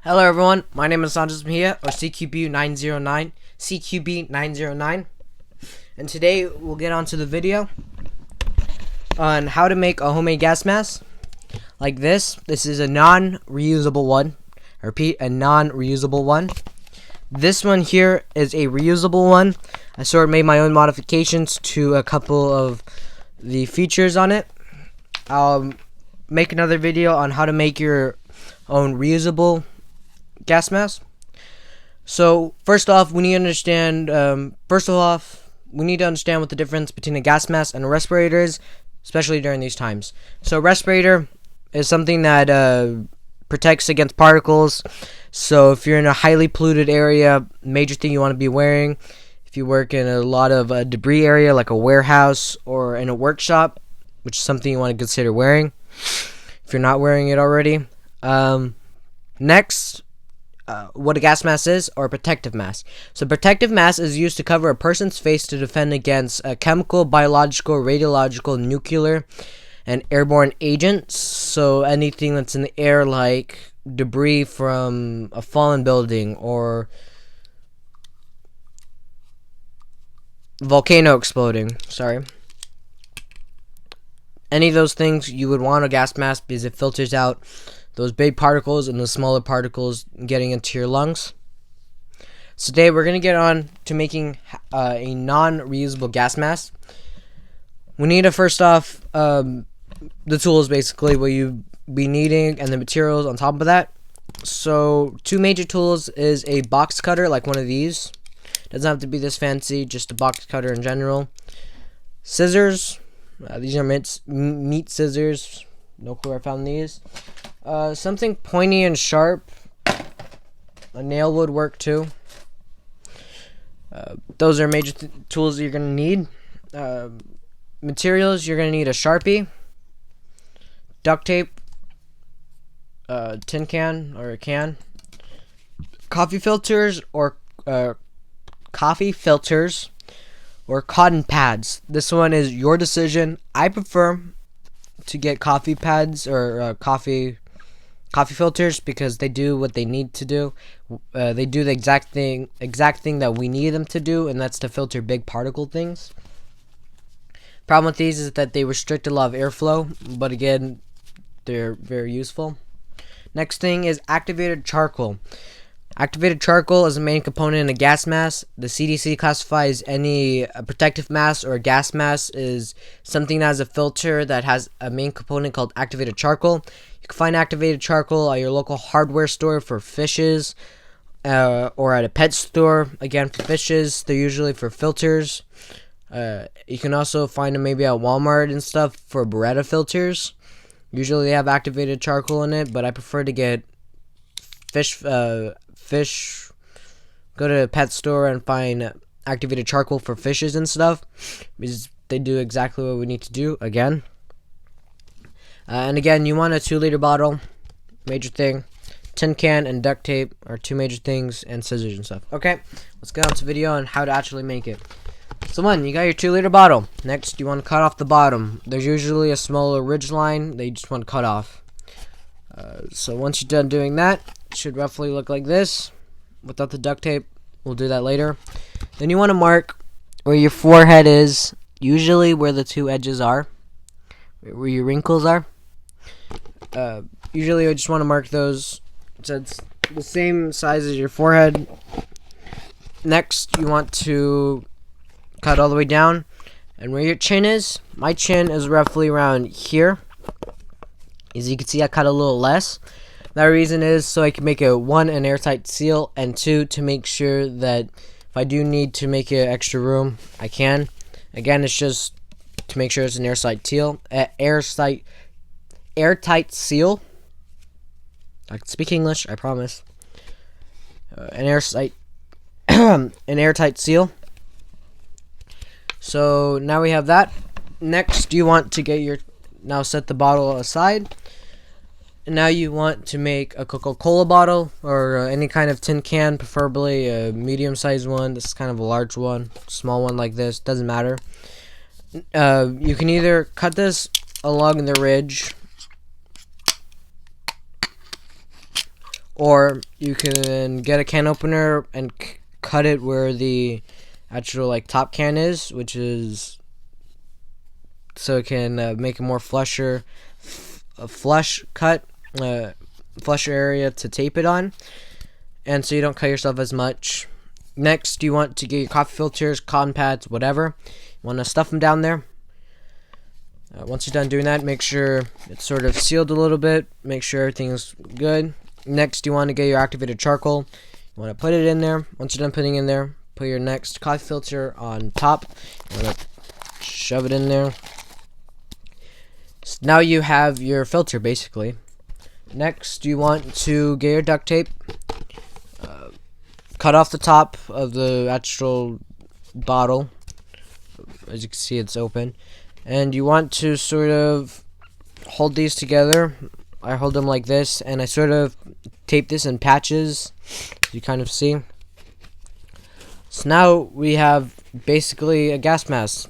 Hello everyone, my name is Santos Mejia, or CQB909, and today we'll get on to the video on how to make a homemade gas mask like this. This is a non-reusable one. I repeat, a non-reusable one. This one here is a reusable one. I sort of made my own modifications to a couple of the features on it. I'll make another video on how to make your own reusable gas mask. So first off, we need to understand what the difference between a gas mask and a respirator is, especially during these times. So respirator is something that protects against particles. So if you're in a highly polluted area, major thing you want to be wearing. If you work in a lot of debris area like a warehouse or in a workshop, which is something you want to consider wearing if you're not wearing it already. Next, what a gas mask is, or a protective mask. So protective mask is used to cover a person's face to defend against chemical, biological, radiological, nuclear, and airborne agents. So anything that's in the air, like debris from a fallen building or volcano exploding. Any of those things, you would want a gas mask because it filters out those big particles and the smaller particles getting into your lungs. So today we're going to get on to making a non-reusable gas mask. We need to first off, the tools basically what you be needing and the materials on top of that. So two major tools is a box cutter like one of these. Doesn't have to be this fancy, just a box cutter in general. Scissors. These are meat scissors. No clue where I found these. Something pointy and sharp. A nail would work too. Those are major tools that you're going to need. Materials, you're going to need a Sharpie, duct tape, tin can or a can, coffee filters or cotton pads. This one is your decision. I prefer to get coffee pads or coffee filters because they do what they need to do. They do the exact thing that we need them to do, and that's to filter big particle things. Problem with these is that they restrict a lot of airflow, but again, they're very useful. Next thing is activated charcoal. Activated charcoal is a main component in a gas mask. The CDC classifies any protective mask or a gas mask is something that has a filter that has a main component called activated charcoal. You can find activated charcoal at your local hardware store for fishes, or at a pet store, again for fishes. They're usually for filters. You can also find them maybe at Walmart and stuff for Beretta filters. Usually they have activated charcoal in it, but I prefer to get fish. Go to a pet store and find activated charcoal for fishes and stuff, because they do exactly what we need to do again. And again, you want a 2-liter bottle, major thing. Tin can and duct tape are two major things, and scissors and stuff. Okay, let's get on to the video on how to actually make it. So one, you got your 2-liter bottle. Next, you want to cut off the bottom. There's usually a smaller ridge line that you just want to cut off. So once you're done doing that, it should roughly look like this. Without the duct tape, we'll do that later. Then you want to mark where your forehead is, usually where the two edges are, where your wrinkles are. Usually I just want to mark those so it's the same size as your forehead. Next, you want to cut all the way down, and where your chin is, my chin is roughly around here. As you can see, I cut a little less. That reason is so I can make a 1, an airtight seal, and 2, to make sure that if I do need to make an extra room, I can. Again, it's just to make sure it's an airtight seal. Airtight seal. I can speak English, I promise. An airtight seal. So now we have that. Next, you want to now set the bottle aside. And now you want to make a Coca-Cola bottle or any kind of tin can, preferably a medium-sized one. This is kind of a large one, small one like this, doesn't matter. You can either cut this along the ridge or you can get a can opener and cut it where the actual like top can is, which is so it can make a more flusher flush cut flusher area to tape it on, and so you don't cut yourself as much. Next, you want to get your coffee filters, cotton pads, whatever. You want to stuff them down there. Once you're done doing that, make sure it's sort of sealed a little bit. Make sure everything's good. Next, you want to get your activated charcoal. You want to put it in there. Once you're done putting it in there, put your next coffee filter on top. You want to shove it in there. So now you have your filter, basically. Next, you want to get your duct tape. Cut off the top of the actual bottle. As you can see, it's open. And you want to sort of hold these together. I hold them like this, and I sort of tape this in patches. You kind of see. So now we have basically a gas mask.